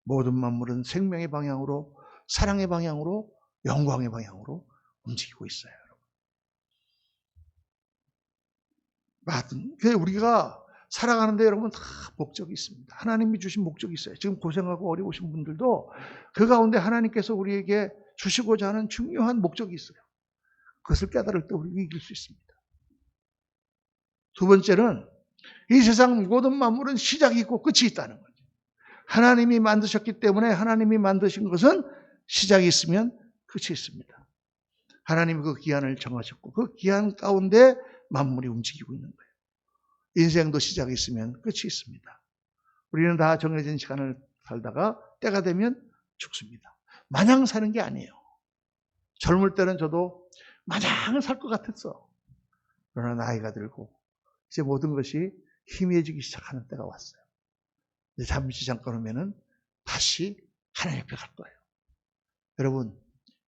모든 만물은 생명의 방향으로, 사랑의 방향으로, 영광의 방향으로 움직이고 있어요. 여러분. 우리가 살아가는데 여러분 다 목적이 있습니다. 하나님이 주신 목적이 있어요. 지금 고생하고 어려우신 분들도 그 가운데 하나님께서 우리에게 주시고자 하는 중요한 목적이 있어요. 그것을 깨달을 때 우리가 이길 수 있습니다. 두 번째는 이 세상 모든 만물은 시작이 있고 끝이 있다는 거죠. 하나님이 만드셨기 때문에 하나님이 만드신 것은 시작이 있으면 끝이 있습니다. 하나님이 그 기한을 정하셨고 그 기한 가운데 만물이 움직이고 있는 거예요. 인생도 시작이 있으면 끝이 있습니다. 우리는 다 정해진 시간을 살다가 때가 되면 죽습니다. 마냥 사는 게 아니에요. 젊을 때는 저도 마냥 살 것 같았어. 그러나 나이가 들고 이제 모든 것이 희미해지기 시작하는 때가 왔어요. 이제 잠시 잠깐 오면은 다시 하나님 앞에 갈 거예요. 여러분,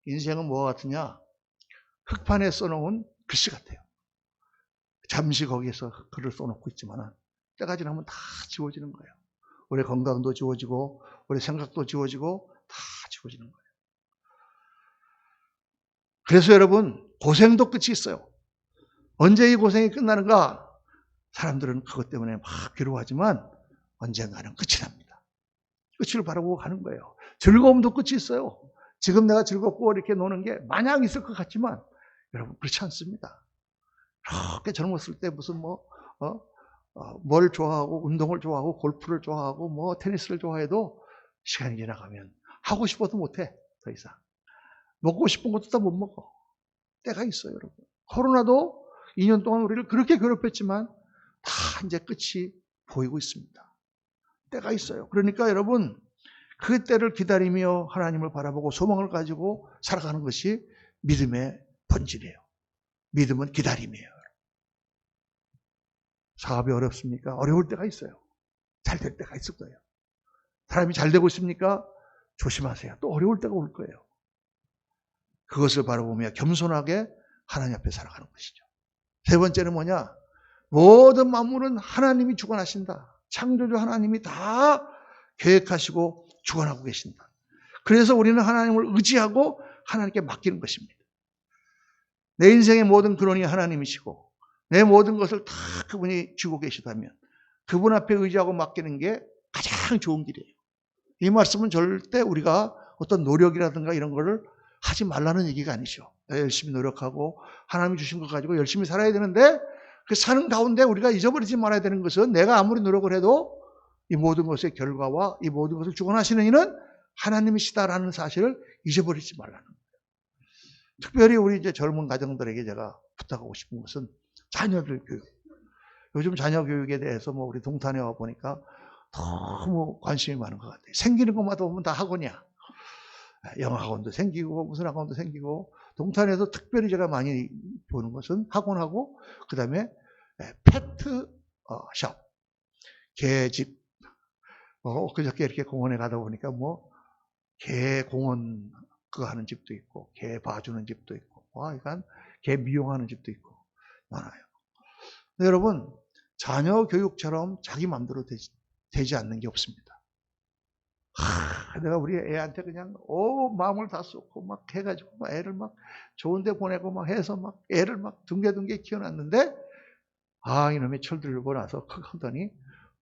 인생은 뭐와 같으냐? 흙판에 써놓은 글씨 같아요. 잠시 거기에서 글을 써놓고 있지만 때가 지나면 다 지워지는 거예요. 우리 건강도 지워지고 우리 생각도 지워지고 다 지워지는 거예요. 그래서 여러분, 고생도 끝이 있어요. 언제 이 고생이 끝나는가? 사람들은 그것 때문에 막 괴로워하지만 언젠가는 끝이 납니다. 끝을 바라보고 가는 거예요. 즐거움도 끝이 있어요. 지금 내가 즐겁고 이렇게 노는 게 마냥 있을 것 같지만 여러분 그렇지 않습니다. 그렇게 젊었을 때 무슨 뭘 좋아하고 운동을 좋아하고 골프를 좋아하고 뭐 테니스를 좋아해도 시간이 지나가면 하고 싶어도 못해. 더 이상. 먹고 싶은 것도 다 못 먹어. 때가 있어요, 여러분. 코로나도 2년 동안 우리를 그렇게 괴롭혔지만 다 이제 끝이 보이고 있습니다. 때가 있어요. 그러니까 여러분, 그 때를 기다리며 하나님을 바라보고 소망을 가지고 살아가는 것이 믿음의 본질이에요. 믿음은 기다림이에요. 사업이 어렵습니까? 어려울 때가 있어요. 잘 될 때가 있을 거예요. 사람이 잘 되고 있습니까? 조심하세요. 또 어려울 때가 올 거예요. 그것을 바라보며 겸손하게 하나님 앞에 살아가는 것이죠. 세 번째는 뭐냐? 모든 만물은 하나님이 주관하신다. 창조주 하나님이 다 계획하시고 주관하고 계신다. 그래서 우리는 하나님을 의지하고 하나님께 맡기는 것입니다. 내 인생의 모든 근원이 하나님이시고 내 모든 것을 다 그분이 쥐고 계시다면 그분 앞에 의지하고 맡기는 게 가장 좋은 길이에요. 이 말씀은 절대 우리가 어떤 노력이라든가 이런 거를 하지 말라는 얘기가 아니죠. 열심히 노력하고 하나님이 주신 것 가지고 열심히 살아야 되는데 그 사는 가운데 우리가 잊어버리지 말아야 되는 것은 내가 아무리 노력을 해도 이 모든 것의 결과와 이 모든 것을 주관하시는 이는 하나님이시다라는 사실을 잊어버리지 말라는 거예요. 특별히 우리 이제 젊은 가정들에게 제가 부탁하고 싶은 것은 자녀들 교육. 요즘 자녀 교육에 대해서 뭐 우리 동탄에 와 보니까 너무 관심이 많은 것 같아요. 생기는 것마다 보면 다 학원이야. 영어 학원도 생기고 무슨 학원도 생기고 동탄에서 특별히 제가 많이 보는 것은 학원하고 그 다음에 페트 숍, 개집. 그저께 이렇게 공원에 가다 보니까 뭐 개 공원 그거 하는 집도 있고 개 봐주는 집도 있고 그러니까 개 미용하는 집도 있고 많아요. 근데 여러분 자녀 교육처럼 자기 마음대로 되지 않는 게 없습니다. 내가 우리 애한테 그냥 마음을 다 쏟고 막 해가지고 막 애를 막 좋은데 보내고 막 해서 막 애를 막 둥개둥개 키워놨는데 이놈이 철들고 나서 크더니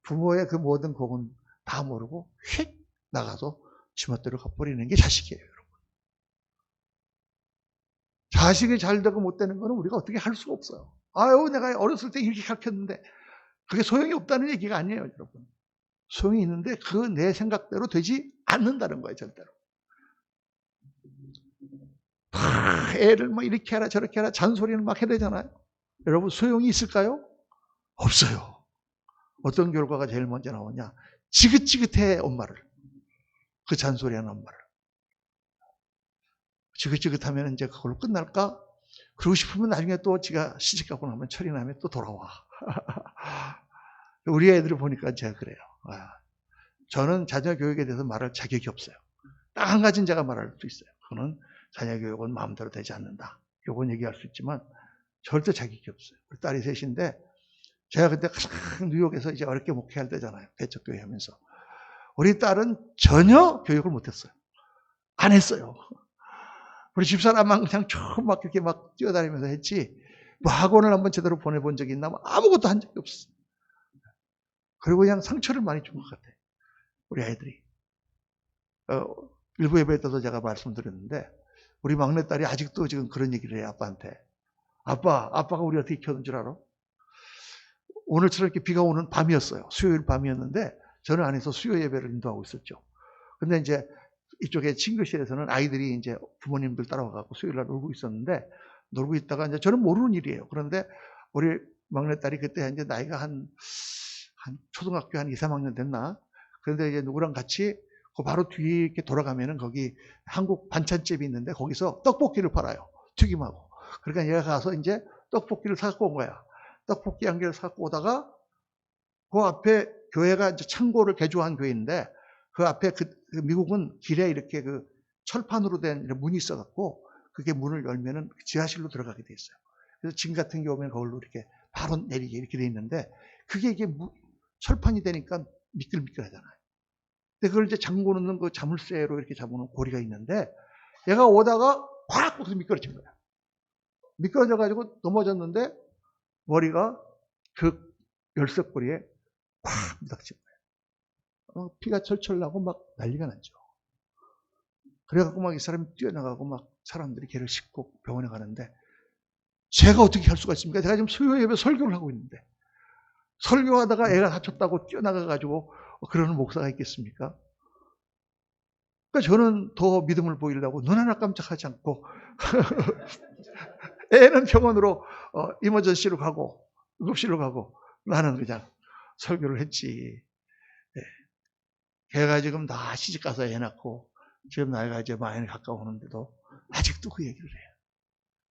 부모의 그 모든 공은 다 모르고 휙 나가서 지멋대로 가버리는 게 자식이에요, 여러분. 자식이 잘 되고 못 되는 거는 우리가 어떻게 할 수가 없어요. 내가 어렸을 때 이렇게 가르쳤는데 그게 소용이 없다는 얘기가 아니에요, 여러분. 소용이 있는데 그 내 생각대로 되지 않는다는 거예요, 절대로. 애를 막 이렇게 하라 저렇게 하라 잔소리는 막 해야 되잖아요. 여러분 소용이 있을까요? 없어요. 어떤 결과가 제일 먼저 나오냐? 지긋지긋해 엄마를. 그 잔소리하는 엄마를. 지긋지긋하면 이제 그걸로 끝날까? 그러고 싶으면 나중에 또 지가 시집가고 나면 철이 나면 또 돌아와. 우리 애들을 보니까 제가 그래요. 저는 자녀 교육에 대해서 말할 자격이 없어요. 딱 한 가지는 제가 말할 수 있어요. 그거는 자녀 교육은 마음대로 되지 않는다. 요건 얘기할 수 있지만 절대 자격이 없어요. 우리 딸이 셋인데 제가 그때 가장 뉴욕에서 이제 어렵게 목회할 때잖아요. 개척교회 하면서. 우리 딸은 전혀 교육을 못했어요. 안 했어요. 우리 집사람만 그냥 처음 막 이렇게 막 뛰어다니면서 했지, 뭐 학원을 한번 제대로 보내본 적이 있나? 아무것도 한 적이 없어요. 그리고 그냥 상처를 많이 준 것 같아요. 우리 아이들이. 일부 예배 때도 제가 말씀드렸는데, 우리 막내딸이 아직도 지금 그런 얘기를 해요, 아빠한테. 아빠가 우리 어떻게 키웠는 줄 알아? 오늘처럼 이렇게 비가 오는 밤이었어요. 수요일 밤이었는데, 저는 안에서 수요 예배를 인도하고 있었죠. 근데 이제 이쪽에 친구실에서는 아이들이 이제 부모님들 따라와갖고 수요일날 놀고 있었는데, 놀고 있다가 이제 저는 모르는 일이에요. 그런데 우리 막내딸이 그때 이제 나이가 한 초등학교 한 2, 3학년 됐나? 그런데 이제 누구랑 같이 그 바로 뒤에 이렇게 돌아가면은 거기 한국 반찬집이 있는데 거기서 떡볶이를 팔아요. 튀김하고. 그러니까 얘가 가서 이제 떡볶이를 사갖고 온 거야. 떡볶이 한 개를 사갖고 오다가 그 앞에 교회가 이제 창고를 개조한 교회인데 그 앞에 미국은 길에 이렇게 그 철판으로 된 문이 있어갖고 그게 문을 열면은 지하실로 들어가게 돼 있어요. 그래서 짐 같은 게 오면 거기로 이렇게 바로 내리게 이렇게 돼 있는데 그게 이게 철판이 되니까 미끌미끌하잖아요. 근데 그걸 이제 잠궈 놓는 그 자물쇠로 이렇게 잡아놓은 고리가 있는데 얘가 오다가 확 거기서 미끄러진 거야. 미끄러져가지고 넘어졌는데 머리가 그 열쇠고리에 팍 부닥친 거예요. 피가 철철 나고 막 난리가 났죠. 그래갖고 막 이 사람이 뛰어나가고 막 사람들이 걔를 싣고 병원에 가는데 제가 어떻게 할 수가 있습니까? 제가 지금 수요 예배 설교를 하고 있는데 설교하다가 애가 다쳤다고 뛰어나가가지고 그러는 목사가 있겠습니까? 그러니까 저는 더 믿음을 보이려고 눈 하나 깜짝하지 않고 애는 병원으로 이머전시로 가고 응급실로 가고 나는 그냥 설교를 했지. 네. 걔가 지금 다 시집가서 애 낳고 지금 나이가 이제 많이 가까우는데도 아직도 그 얘기를 해요.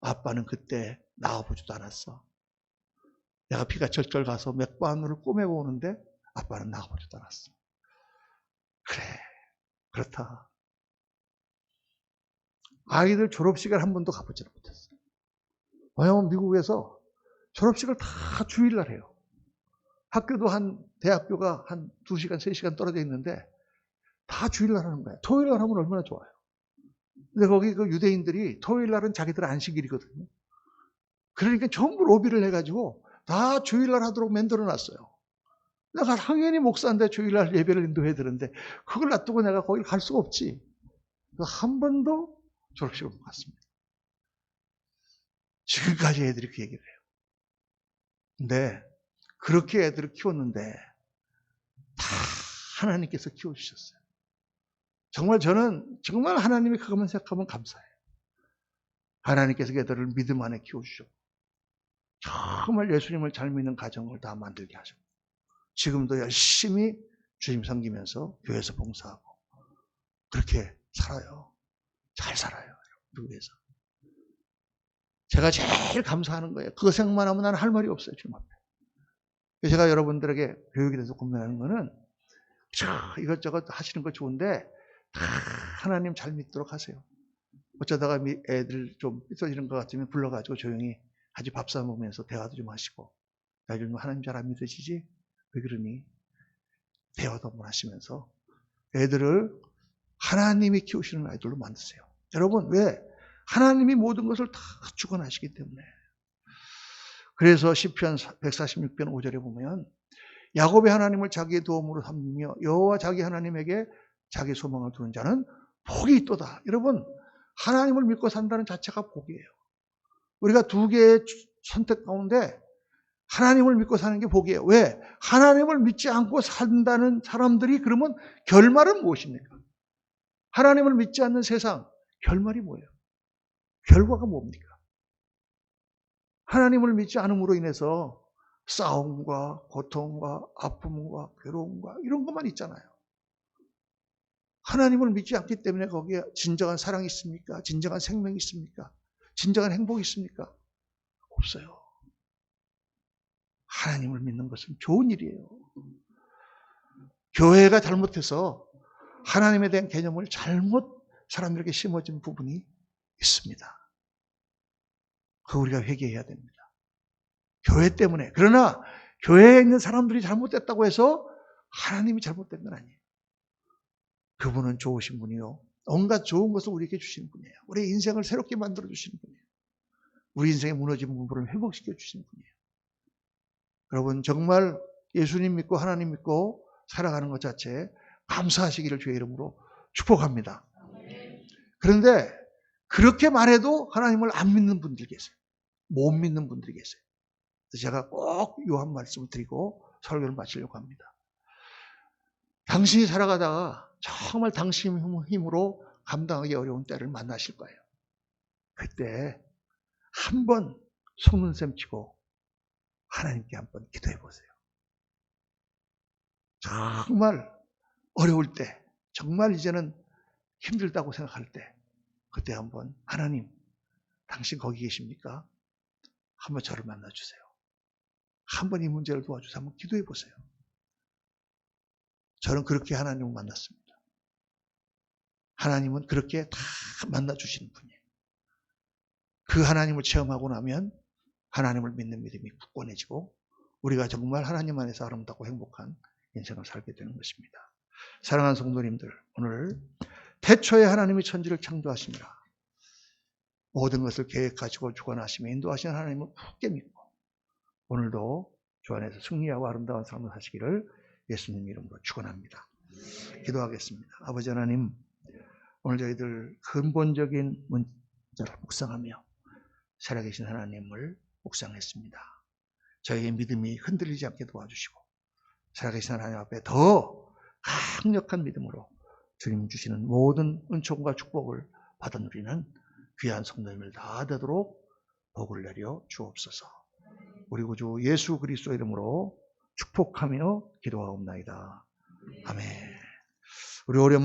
아빠는 그때 나와보지도 않았어. 내가 피가 절절 가서 몇 번을 꼬매고 오는데 아빠는 나와보지도 않았어. 그래, 그렇다. 아이들 졸업식을 한 번도 가보지는 못했어요. 왜냐하면 미국에서 졸업식을 다 주일날 해요. 학교도 대학교가 한 2시간, 3시간 떨어져 있는데 다 주일날 하는 거예요. 토요일날 하면 얼마나 좋아요. 근데 거기 그 유대인들이 토요일날은 자기들 안식일이거든요. 그러니까 전부 로비를 해가지고 다 주일날 하도록 만들어 놨어요. 내가 당연히 목사인데 주일날 예배를 인도해야 되는데 그걸 놔두고 내가 거기 갈 수가 없지. 한 번도 졸업식을 못 갔습니다. 지금까지 애들이 그 얘기를 해요. 근데 그렇게 애들을 키웠는데 다 하나님께서 키워주셨어요. 정말 저는 정말 하나님이 그것만 생각하면 감사해요. 하나님께서 애들을 믿음 안에 키워주셨고 정말 예수님을 잘 믿는 가정을 다 만들게 하셨고 지금도 열심히 주님 섬기면서 교회에서 봉사하고 그렇게 살아요. 잘 살아요. 미국에서. 제가 제일 감사하는 거예요. 그거 생각만 하면 나는 할 말이 없어요. 주님 앞에. 제가 여러분들에게 교육에 대해서 고민하는 거는 이것저것 하시는 거 좋은데 다 하나님 잘 믿도록 하세요. 어쩌다가 애들 좀 삐뚤어지는 것 같으면 불러가지고 조용히 같이 밥 사 먹으면서 대화도 좀 하시고 나 요즘 하나님 잘 안 믿어지지? 왜 그러니? 대화도 한번 하시면서 애들을 하나님이 키우시는 아이들로 만드세요. 여러분 왜? 하나님이 모든 것을 다 주관하시기 때문에. 그래서 시편 146편 5절에 보면 야곱의 하나님을 자기의 도움으로 삼으며 여호와 자기 하나님에게 자기 소망을 두는 자는 복이 있도다. 여러분 하나님을 믿고 산다는 자체가 복이에요. 우리가 두 개의 선택 가운데 하나님을 믿고 사는 게 복이에요. 왜? 하나님을 믿지 않고 산다는 사람들이 그러면 결말은 무엇입니까? 하나님을 믿지 않는 세상 결말이 뭐예요? 결과가 뭡니까? 하나님을 믿지 않음으로 인해서 싸움과 고통과 아픔과 괴로움과 이런 것만 있잖아요. 하나님을 믿지 않기 때문에 거기에 진정한 사랑이 있습니까? 진정한 생명이 있습니까? 진정한 행복이 있습니까? 없어요. 하나님을 믿는 것은 좋은 일이에요. 교회가 잘못해서 하나님에 대한 개념을 잘못 사람들에게 심어진 부분이 있습니다. 그거 우리가 회개해야 됩니다. 교회 때문에. 그러나 교회에 있는 사람들이 잘못됐다고 해서 하나님이 잘못된 건 아니에요. 그분은 좋으신 분이요. 온갖 좋은 것을 우리에게 주시는 분이에요. 우리 인생을 새롭게 만들어 주시는 분이에요. 우리 인생에 무너진 부분을 회복시켜 주시는 분이에요. 여러분 정말 예수님 믿고 하나님 믿고 살아가는 것 자체에 감사하시기를 주의 이름으로 축복합니다. 그런데 그렇게 말해도 하나님을 안 믿는 분들 계세요. 못 믿는 분들이 계세요. 그래서 제가 꼭 요한 말씀을 드리고 설교를 마치려고 합니다. 당신이 살아가다가 정말 당신 힘으로 감당하기 어려운 때를 만나실 거예요. 그때 한번 속눈썹 치고 하나님께 한번 기도해 보세요. 정말 어려울 때, 정말 이제는 힘들다고 생각할 때, 그때 한번 하나님, 당신 거기 계십니까? 한번 저를 만나주세요. 한번 이 문제를 도와주세요. 한번 기도해 보세요. 저는 그렇게 하나님을 만났습니다. 하나님은 그렇게 다 만나주시는 분이에요. 그 하나님을 체험하고 나면 하나님을 믿는 믿음이 굳건해지고 우리가 정말 하나님 안에서 아름답고 행복한 인생을 살게 되는 것입니다. 사랑하는 성도님들, 오늘 태초에 하나님이 천지를 창조하시니라 모든 것을 계획하시고 주관하시며 인도하시는 하나님을 굳게 믿고 오늘도 주 안에서 승리하고 아름다운 삶을 사시기를 예수님 이름으로 축원합니다. 기도하겠습니다. 아버지 하나님, 오늘 저희들 근본적인 문제를 묵상하며 살아계신 하나님을 묵상했습니다. 저희의 믿음이 흔들리지 않게 도와주시고 살아계신 하나님 앞에 더 강력한 믿음으로 주님 주시는 모든 은총과 축복을 받아 누리는 귀한 성도님을 다 되도록 복을 내려 주옵소서. 우리 구주 예수 그리스도 이름으로 축복하며 기도하옵나이다. 아멘. 우리 어려운